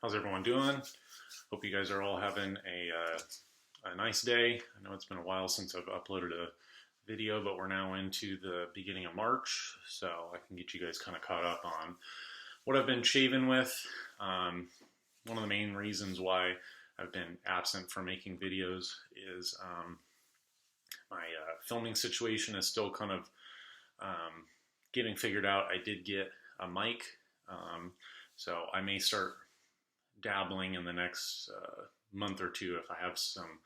How's everyone doing? Hope you guys are all having a nice day. I know it's been a while since I've uploaded a video, but we're now into the beginning of March, so I can get you guys kind of caught up on what I've been shaving with. One of the main reasons why I've been absent from making videos is my filming situation is still kind of getting figured out. I did get a mic, so I may start dabbling in the next month or two if I have some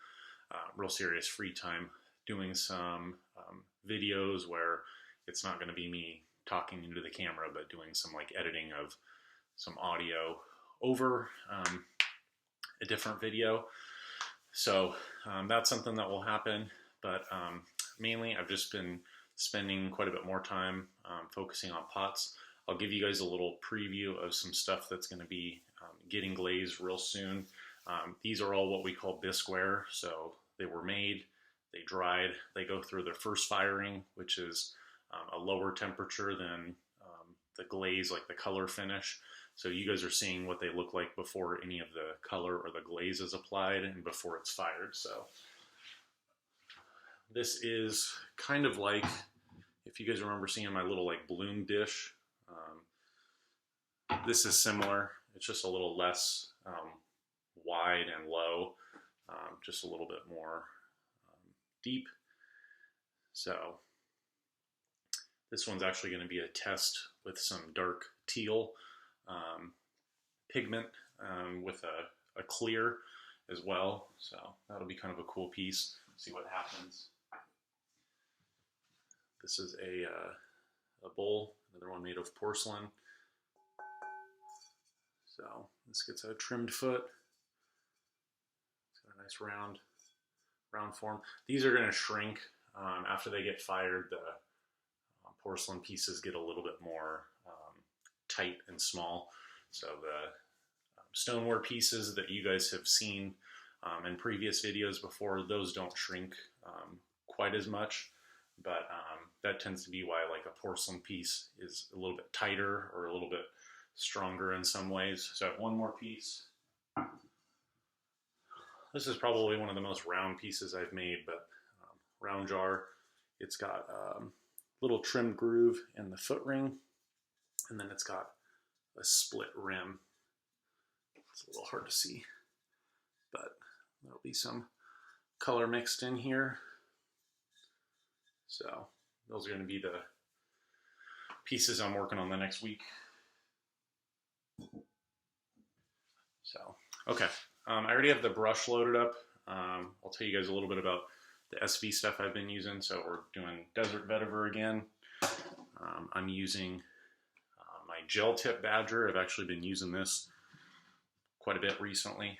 real serious free time, doing some videos where it's not going to be me talking into the camera, but doing some like editing of some audio over a different video. So that's something that will happen, but mainly I've just been spending quite a bit more time focusing on pots. I'll give you guys a little preview of some stuff that's going to be getting glazed real soon. These are all what we call bisqueware. So they were made, they dried, they go through their first firing, which is a lower temperature than the glaze, like the color finish. So you guys are seeing what they look like before any of the color or the glaze is applied and before it's fired. So this is kind of like, if you guys remember seeing my little like bloom dish, this is similar. It's just a little less wide and low, just a little bit more deep. So this one's actually going to be a test with some dark teal pigment with a clear as well. So that'll be kind of a cool piece. See what happens. This is a bowl, another one made of porcelain. So this gets a trimmed foot. It's got a nice round form. These are going to shrink after they get fired. The porcelain pieces get a little bit more tight and small. So the stoneware pieces that you guys have seen in previous videos before, those don't shrink quite as much. But that tends to be why like a porcelain piece is a little bit tighter or a little bit stronger in some ways. So I have one more piece. This is probably one of the most round pieces I've made, but round jar. It's got a little trimmed groove in the foot ring, and then it's got a split rim. It's a little hard to see, but there'll be some color mixed in here. So those are going to be the pieces I'm working on the next week. So, okay. I already have the brush loaded up. I'll tell you guys a little bit about the SV stuff I've been using. So we're doing Desert Vetiver again. I'm using my gel tip badger. I've actually been using this quite a bit recently.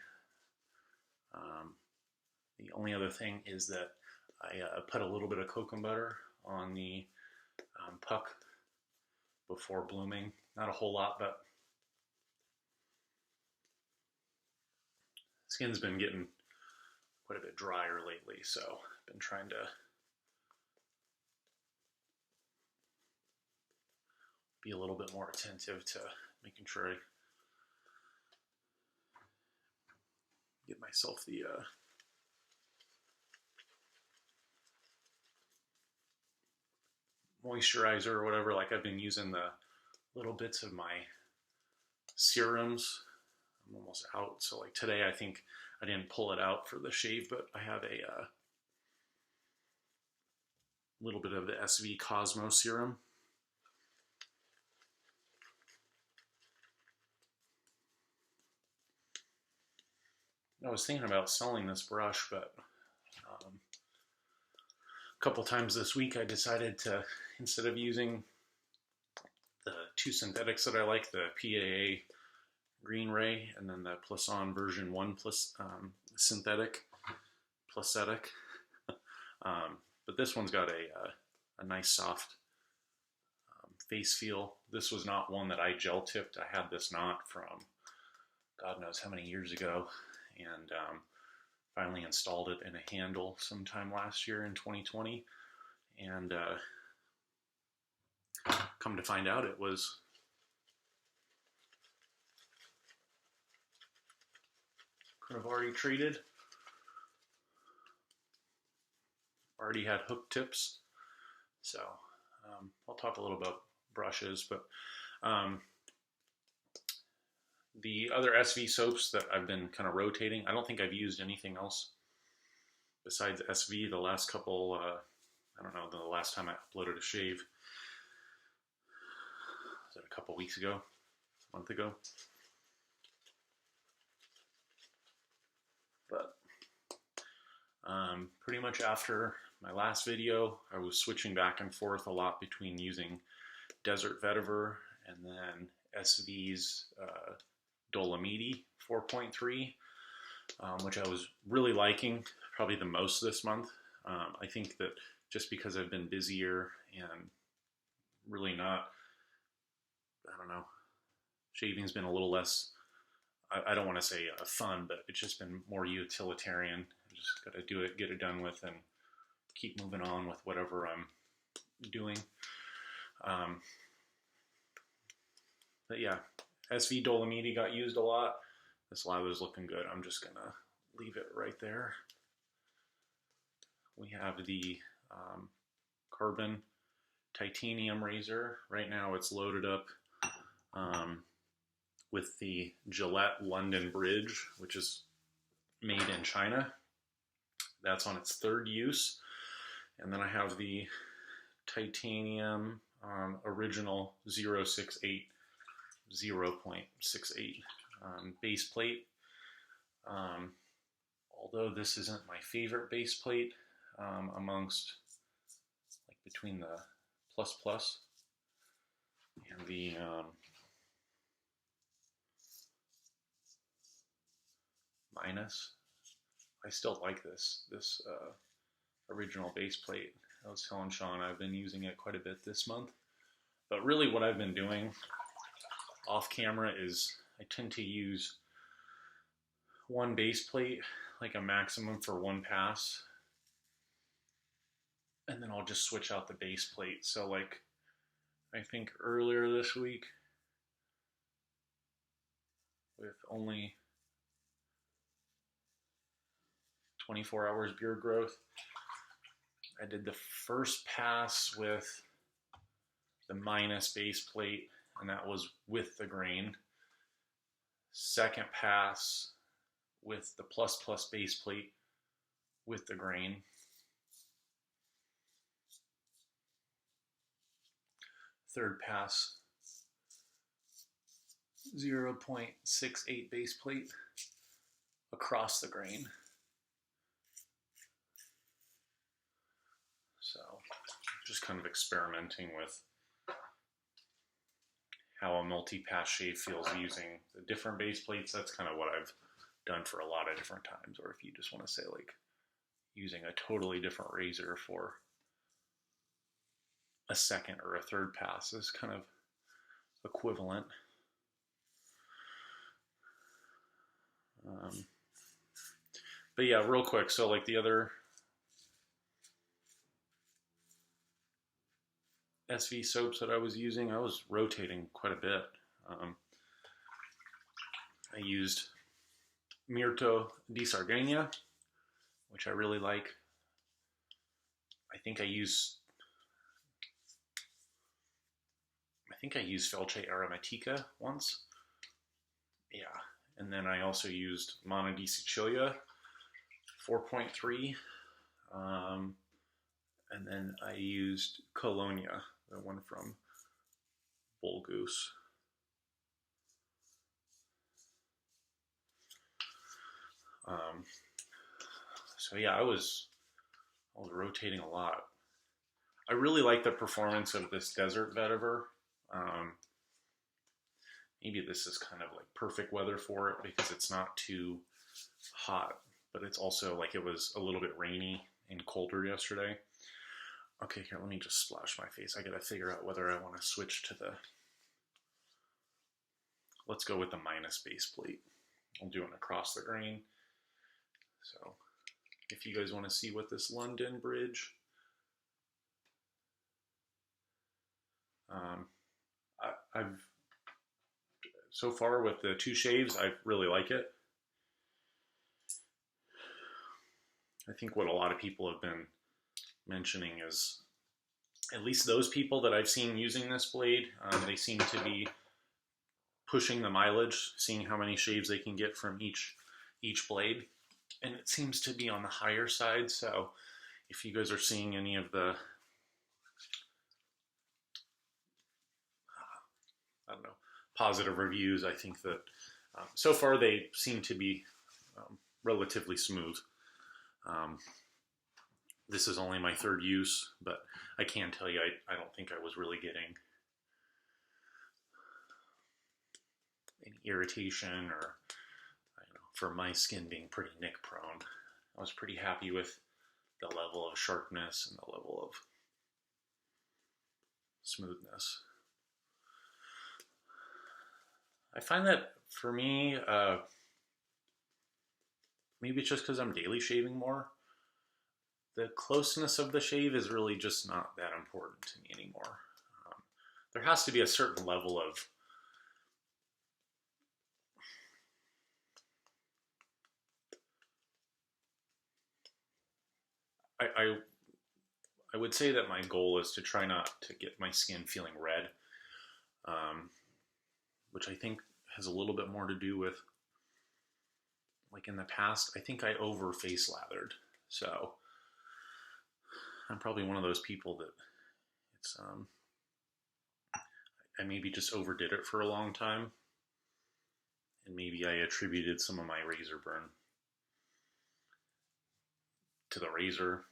The only other thing is that I put a little bit of cocoa butter on the puck before blooming. Not a whole lot, but skin's been getting quite a bit drier lately, so I've been trying to be a little bit more attentive to making sure I get myself the moisturizer or whatever. Like I've been using the little bits of my serums. I'm almost out. So like today, I think I didn't pull it out for the shave, but I have a little bit of the SV Cosmo serum. I was thinking about selling this brush, but a couple times this week I decided to, instead of using the two synthetics that I like, the PAA Green Ray and then the Plisson version 1 plus synthetic, Placetic. But this one's got a nice soft face feel. This was not one that I gel tipped. I had this knot from God knows how many years ago, and finally installed it in a handle sometime last year in 2020. And come to find out, it was I've already treated. Already had hook tips. So I'll talk a little about brushes, but the other SV soaps that I've been kind of rotating, I don't think I've used anything else besides SV the last couple, I don't know, the last time I uploaded a shave. Was it a couple weeks ago? A month ago? But pretty much after my last video, I was switching back and forth a lot between using Desert Vetiver and then SV's Dolomiti 4.3, which I was really liking, probably the most this month. I think that just because I've been busier and really not, I don't know, shaving's been a little less, I don't want to say fun, but it's just been more utilitarian. I just got to do it, get it done with, and keep moving on with whatever I'm doing. But yeah, SV Dolomiti got used a lot. This lather's looking good. I'm just going to leave it right there. We have the carbon titanium razor. Right now it's loaded up with the Gillette London Bridge, which is made in China. That's on its third use. And then I have the titanium original 0.68 base plate. Although this isn't my favorite base plate amongst, like, between the plus plus and the minus, I still like this original base plate. I was telling Sean I've been using it quite a bit this month. But really what I've been doing off camera is I tend to use one base plate, like a maximum for one pass. And then I'll just switch out the base plate. So like, I think earlier this week, with only 24 hours beard growth, I did the first pass with the minus base plate, and that was with the grain. Second pass with the plus plus base plate with the grain. Third pass, 0.68 base plate across the grain. So just kind of experimenting with how a multi-pass shave feels using the different base plates. That's kind of what I've done for a lot of different times. Or if you just want to say, like, using a totally different razor for a second or a third pass is kind of equivalent. But yeah, real quick, so like the other SV soaps that I was using, I was rotating quite a bit. I used Mirto di Sardegna, which I really like. I think I used Felce Aromatica once. Yeah, and then I also used Mana di Sicilia 4.3. And then I used Colonia, the one from Bull Goose. So yeah, I was rotating a lot. I really like the performance of this Desert Vetiver. Maybe this is kind of like perfect weather for it because it's not too hot, but it's also like it was a little bit rainy and colder yesterday. Okay, here, let me just splash my face. I gotta figure out whether I want to switch to the, let's go with the minus base plate. I'm doing across the grain. So if you guys want to see what this London Bridge, so far with the two shaves, I really like it. I think what a lot of people have been mentioning is, at least those people that I've seen using this blade, they seem to be pushing the mileage, seeing how many shaves they can get from each blade, and it seems to be on the higher side. So if you guys are seeing any of the I don't know, positive reviews, I think that so far they seem to be relatively smooth. This is only my third use, but I can tell you I don't think I was really getting any irritation, or for my skin being pretty nick prone. I was pretty happy with the level of sharpness and the level of smoothness. I find that for me, maybe it's just because I'm daily shaving more, the closeness of the shave is really just not that important to me anymore. There has to be a certain level of I would say that my goal is to try not to get my skin feeling red, which I think has a little bit more to do with, like in the past, I think I over face lathered. So I'm probably one of those people that it's, I maybe just overdid it for a long time. And maybe I attributed some of my razor burn to the razor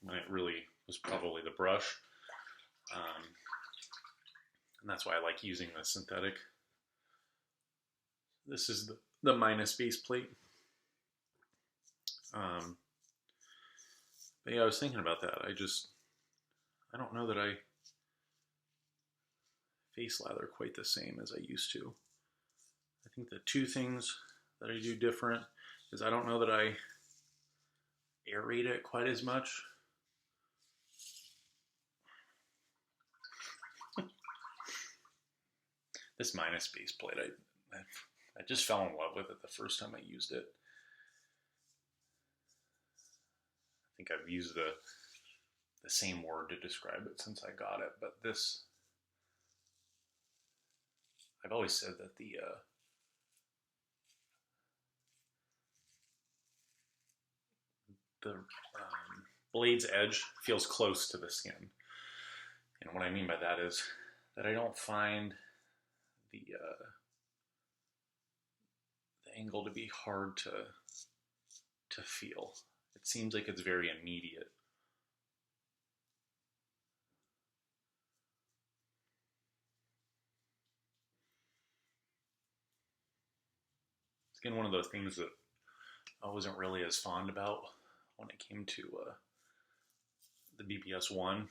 when it really was probably the brush. And that's why I like using the synthetic. This is the minus base plate. But yeah, I was thinking about that. I don't know that I face lather quite the same as I used to. I think the two things that I do different is I don't know that I aerate it quite as much. This minus base plate, I just fell in love with it the first time I used it. I think I've used the same word to describe it since I got it, but this, I've always said that the blade's edge feels close to the skin. And what I mean by that is that I don't find the angle to be hard to feel. It seems like it's very immediate. It's again one of those things that I wasn't really as fond about when it came to the BPS-1.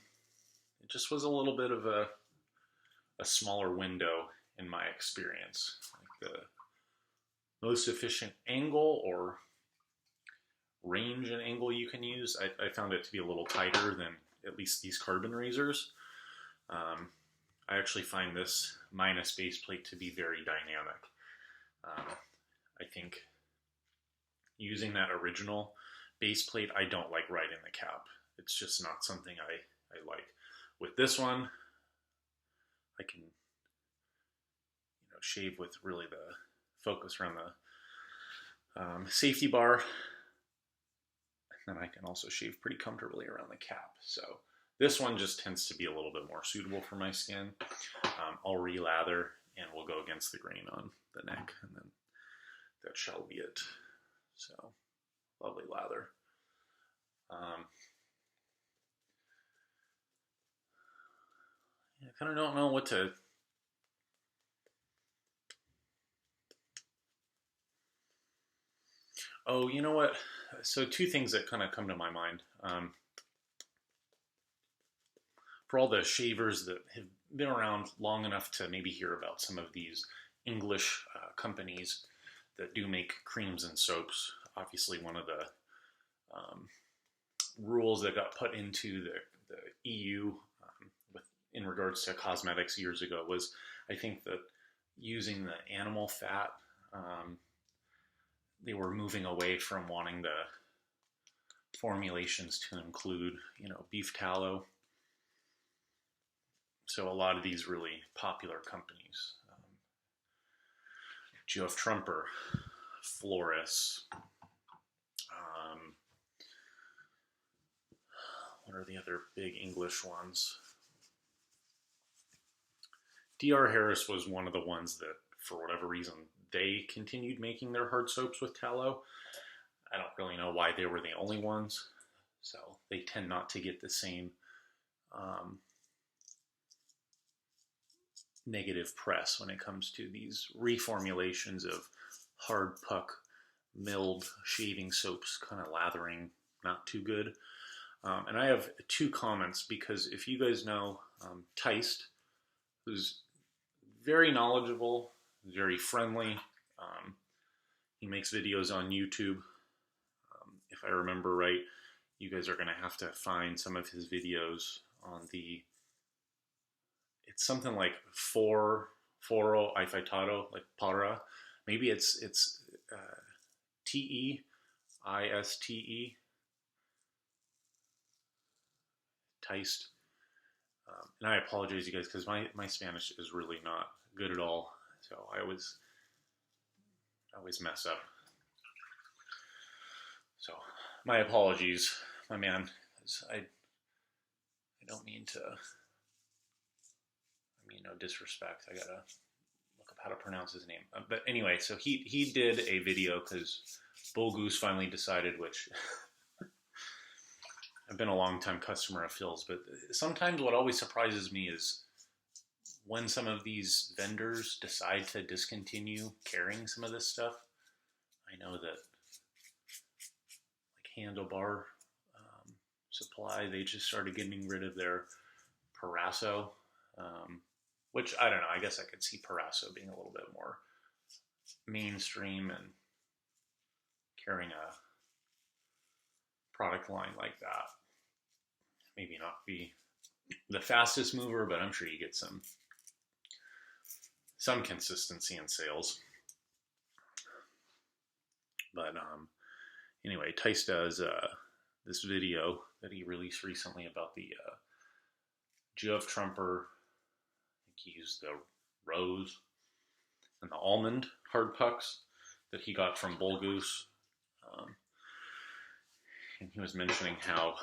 It just was a little bit of a smaller window in my experience. Like the most efficient angle or range and angle you can use, I found it to be a little tighter than at least these carbon razors. I actually find this minus base plate to be very dynamic. I think using that original base plate, I don't like right in the cap. It's just not something I like. With this one, I can shave with really the focus around the safety bar, and then I can also shave pretty comfortably around the cap. So this one just tends to be a little bit more suitable for my skin. I'll re-lather and we'll go against the grain on the neck, and then that shall be it. So lovely lather. I kind of don't know what to Oh, you know what? So two things that kind of come to my mind. For all the shavers that have been around long enough to maybe hear about some of these English companies that do make creams and soaps, obviously one of the rules that got put into the EU in regards to cosmetics years ago was, I think, that using the animal fat, they were moving away from wanting formulations to include, beef tallow. So a lot of these really popular companies, Geoff Trumper, Floris, what are the other big English ones? D.R. Harris was one of the ones that, for whatever reason, they continued making their hard soaps with tallow. I don't really know why they were the only ones. So they tend not to get the same negative press when it comes to these reformulations of hard puck milled shaving soaps, kind of lathering, not too good. And I have 2 comments, because if you guys know Teist, who's very knowledgeable, very friendly, he makes videos on YouTube. If I remember right, you guys are going to have to find some of his videos on it's something like Foro Ifeitato, like para. Maybe it's Teiste. Teist. And I apologize, you guys, because my Spanish is really not good at all. So I always mess up. So my apologies, my man. I don't mean to. I mean no disrespect. I gotta look up how to pronounce his name. But anyway, so he did a video because Bull Goose finally decided, which I've been a long time customer of Phil's, but sometimes what always surprises me is when some of these vendors decide to discontinue carrying some of this stuff. I know that like Handlebar Supply, they just started getting rid of their Parasso, which I don't know. I guess I could see Parasso being a little bit more mainstream and carrying a product line like that. Maybe not be the fastest mover, but I'm sure you get some consistency in sales. But anyway, Teist does this video that he released recently about the Geoff Trumper. I think he used the rose and the almond hard pucks that he got from Bull Goose. And he was mentioning how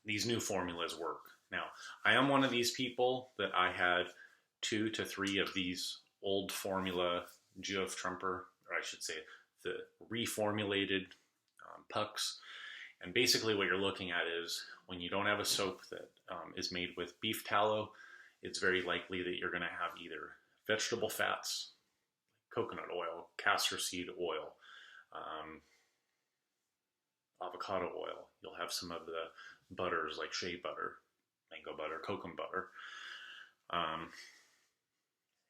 these new formulas work. Now, I am one of these people that I had 2 to 3 of these old formula Geoff Trumper, or I should say the reformulated pucks. And basically what you're looking at is when you don't have a soap that is made with beef tallow, it's very likely that you're going to have either vegetable fats, coconut oil, castor seed oil, avocado oil. You'll have some of the butters like shea butter, mango butter, kokum butter.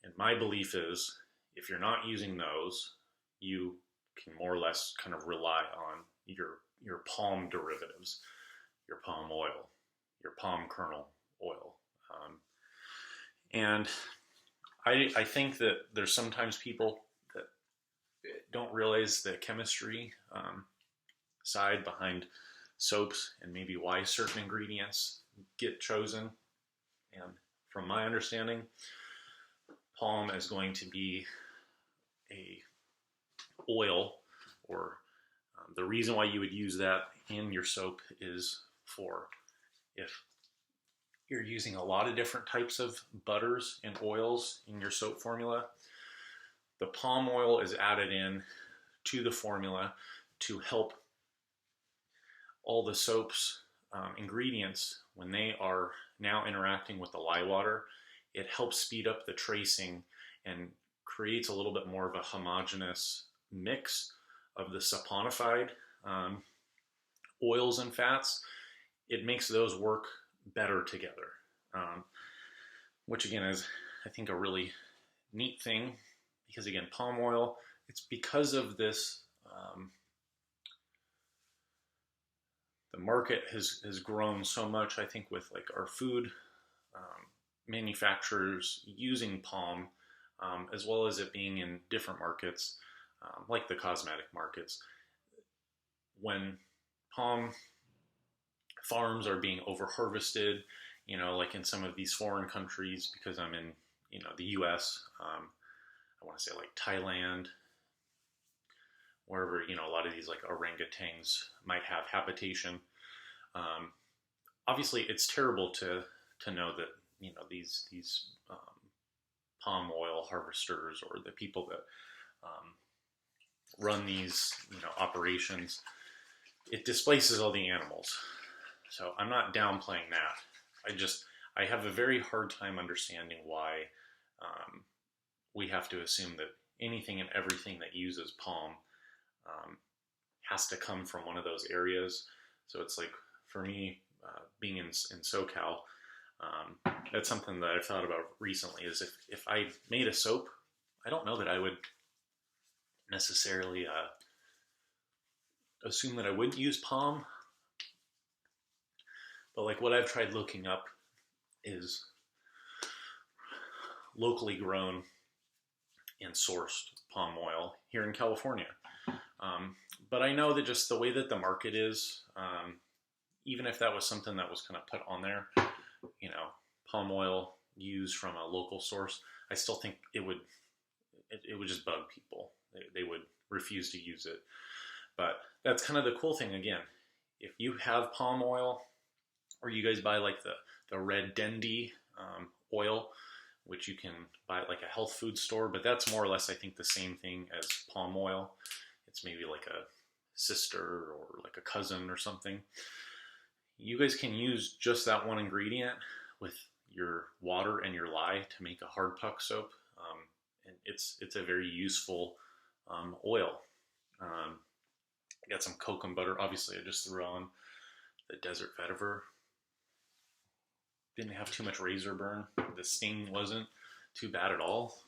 And my belief is if you're not using those, you can more or less kind of rely on your palm derivatives, your palm oil, your palm kernel oil. And I think that there's sometimes people that don't realize the chemistry side behind soaps and maybe why certain ingredients get chosen. And from my understanding, palm is going to be a oil, or the reason why you would use that in your soap is for if you're using a lot of different types of butters and oils in your soap formula, the palm oil is added in to the formula to help all the soap's ingredients, when they are now interacting with the lye water, it helps speed up the tracing and creates a little bit more of a homogeneous mix of the saponified oils and fats. It makes those work better together, which again is, I think, a really neat thing, because again, palm oil, it's because of this, the market has grown so much, I think, with like our food manufacturers using palm, as well as it being in different markets, like the cosmetic markets. When palm farms are being over harvested, like in some of these foreign countries, because I'm in, the US. I want to say like Thailand, wherever, a lot of these like orangutans might have habitation. Obviously, it's terrible to know that, these palm oil harvesters or the people that run these, operations, it displaces all the animals. So I'm not downplaying that. I have a very hard time understanding why we have to assume that anything and everything that uses palm has to come from one of those areas. So it's like, for me, being in SoCal, that's something that I've thought about recently, is if I made a soap, I don't know that I would necessarily assume that I wouldn't use palm. But like what I've tried looking up is locally grown and sourced palm oil here in California. But I know that just the way that the market is, even if that was something that was kind of put on there, palm oil used from a local source, I still think it would just bug people. They would refuse to use it. But that's kind of the cool thing. Again, if you have palm oil, or you guys buy like the red Dendy oil, which you can buy at like a health food store, but that's more or less, I think, the same thing as palm oil. It's maybe like a sister or like a cousin or something. You guys can use just that one ingredient with your water and your lye to make a hard puck soap, and it's a very useful oil. I got some coconut butter. Obviously, I just threw on the desert vetiver. Didn't have too much razor burn. The sting wasn't too bad at all.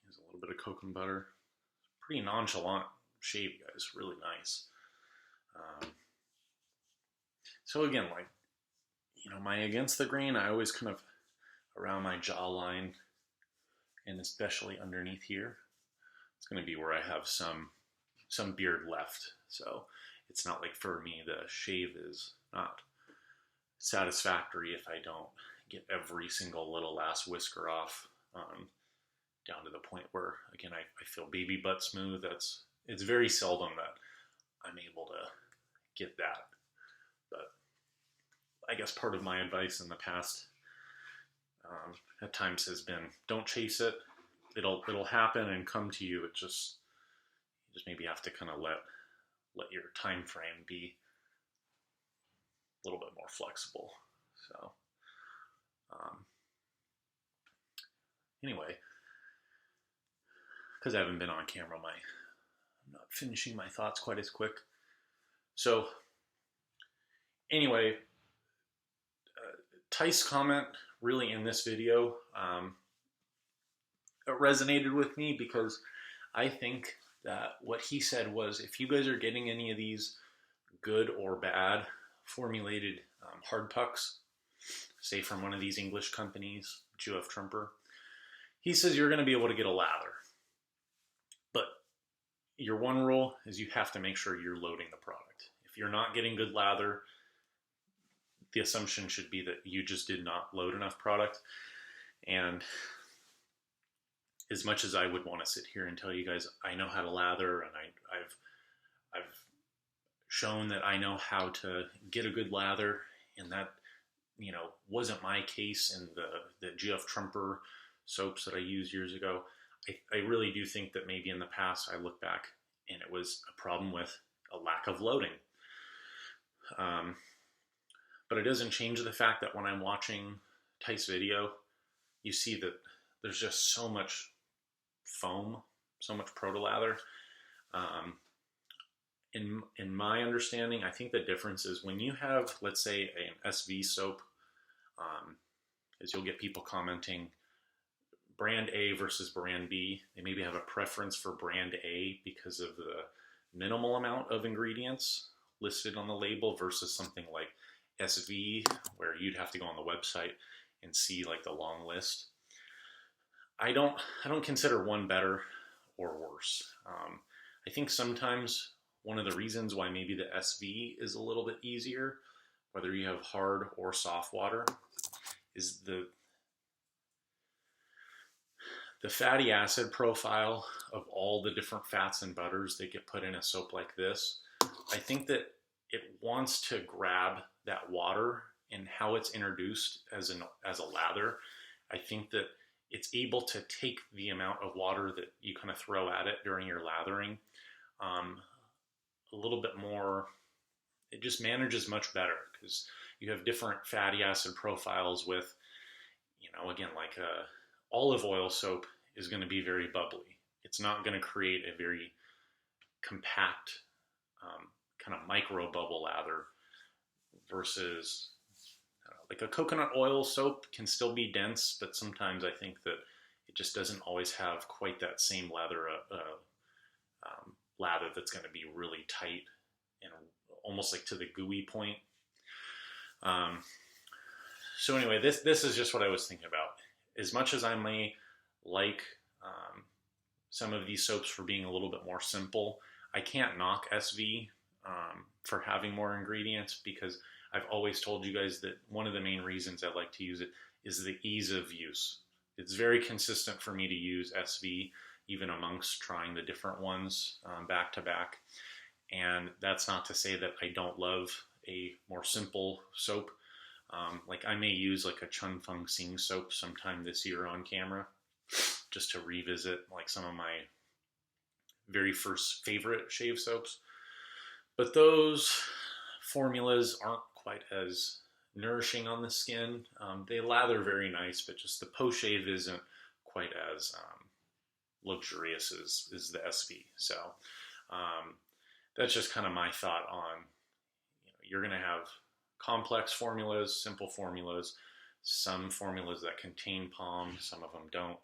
Here's a little bit of coconut butter. Pretty nonchalant shave, guys. Really nice. So again, like, my against the grain, I always kind of around my jawline, and especially underneath here, it's going to be where I have some beard left. So it's not like, for me, the shave is not satisfactory if I don't get every single little last whisker off, down to the point where, again, I feel baby butt smooth. It's very seldom that I'm able to get that. But I guess part of my advice in the past at times has been, don't chase it. It'll happen and come to you. You just maybe have to kind of let your time frame be a little bit more flexible. So anyway, because I haven't been on camera, I'm not finishing my thoughts quite as quick. So anyway, Tice's comment really in this video, it resonated with me, because I think that what he said was, if you guys are getting any of these good or bad formulated hard pucks, say from one of these English companies, GF Trumper, he says you're going to be able to get a lather. But your one rule is you have to make sure you're loading the product. If you're not getting good lather, the assumption should be that you just did not load enough product. And as much as I would want to sit here and tell you guys I know how to lather, and I've shown that I know how to get a good lather, and that wasn't my case in the GF Trumper soaps that I used years ago. I really do think that maybe in the past I look back and it was a problem with a lack of loading. But it doesn't change the fact that when I'm watching Tice's video, you see that there's just so much foam, so much proto-lather. In my understanding, I think the difference is when you have, let's say, an SV soap, as you'll get people commenting, brand A versus brand B, they maybe have a preference for brand A because of the minimal amount of ingredients listed on the label versus something like SV, where you'd have to go on the website and see like the long list. I don't consider one better or worse. I think sometimes one of the reasons why maybe the SV is a little bit easier, whether you have hard or soft water, is the fatty acid profile of all the different fats and butters that get put in a soap like this. I think that it wants to grab that water and how it's introduced as a lather. I think that it's able to take the amount of water that you kind of throw at it during your lathering a little bit more. It just manages much better because you have different fatty acid profiles with, again, like olive oil soap is going to be very bubbly. It's not going to create a very compact kind of micro bubble lather versus like a coconut oil soap can still be dense, but sometimes I think that it just doesn't always have quite that same lather that's going to be really tight and almost like to the gooey point. So anyway, this is just what I was thinking about. As much as I may like some of these soaps for being a little bit more simple, I can't knock SV for having more ingredients, because I've always told you guys that one of the main reasons I like to use it is the ease of use. It's very consistent for me to use SV, even amongst trying the different ones back to back. And that's not to say that I don't love a more simple soap. Like I may use like a Chun Feng Sing soap sometime this year on camera, just to revisit like some of my very first favorite shave soaps. But those formulas aren't quite as nourishing on the skin. They lather very nice, but just the post-shave isn't quite as luxurious as the SV. So that's just kind of my thought on, you're going to have complex formulas, simple formulas, some formulas that contain palm, some of them don't.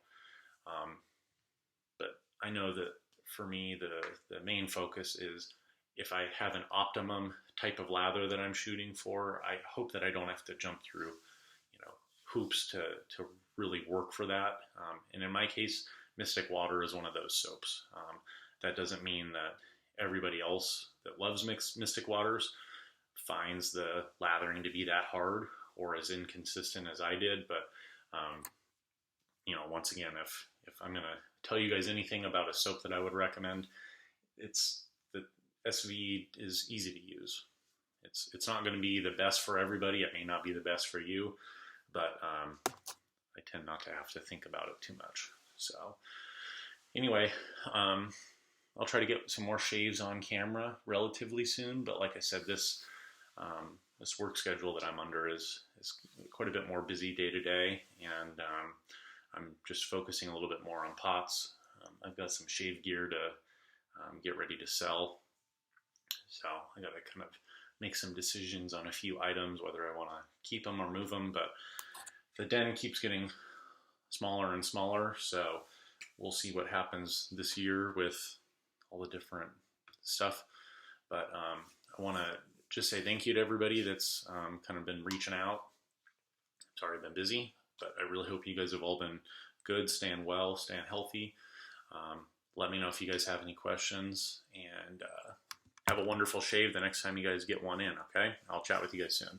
But I know that for me, the main focus is if I have an optimum type of lather that I'm shooting for, I hope that I don't have to jump through, hoops to really work for that. And in my case, Mystic Water is one of those soaps. That doesn't mean that everybody else that loves Mystic Waters finds the lathering to be that hard or as inconsistent as I did. But, once again, if I'm going to tell you guys anything about a soap that I would recommend, it's that SV is easy to use. It's not going to be the best for everybody. It may not be the best for you, but I tend not to have to think about it too much. So anyway, I'll try to get some more shaves on camera relatively soon. But like I said, this work schedule that I'm under is quite a bit more busy day to day, and I'm just focusing a little bit more on pots. I've got some shave gear to get ready to sell, so I got to kind of make some decisions on a few items, whether I want to keep them or move them. But the den keeps getting smaller and smaller, so we'll see what happens this year with all the different stuff. But I want to just say thank you to everybody that's kind of been reaching out. Sorry I've been busy, but I really hope you guys have all been good, staying well, staying healthy. Let me know if you guys have any questions, and have a wonderful shave the next time you guys get one in, okay? I'll chat with you guys soon.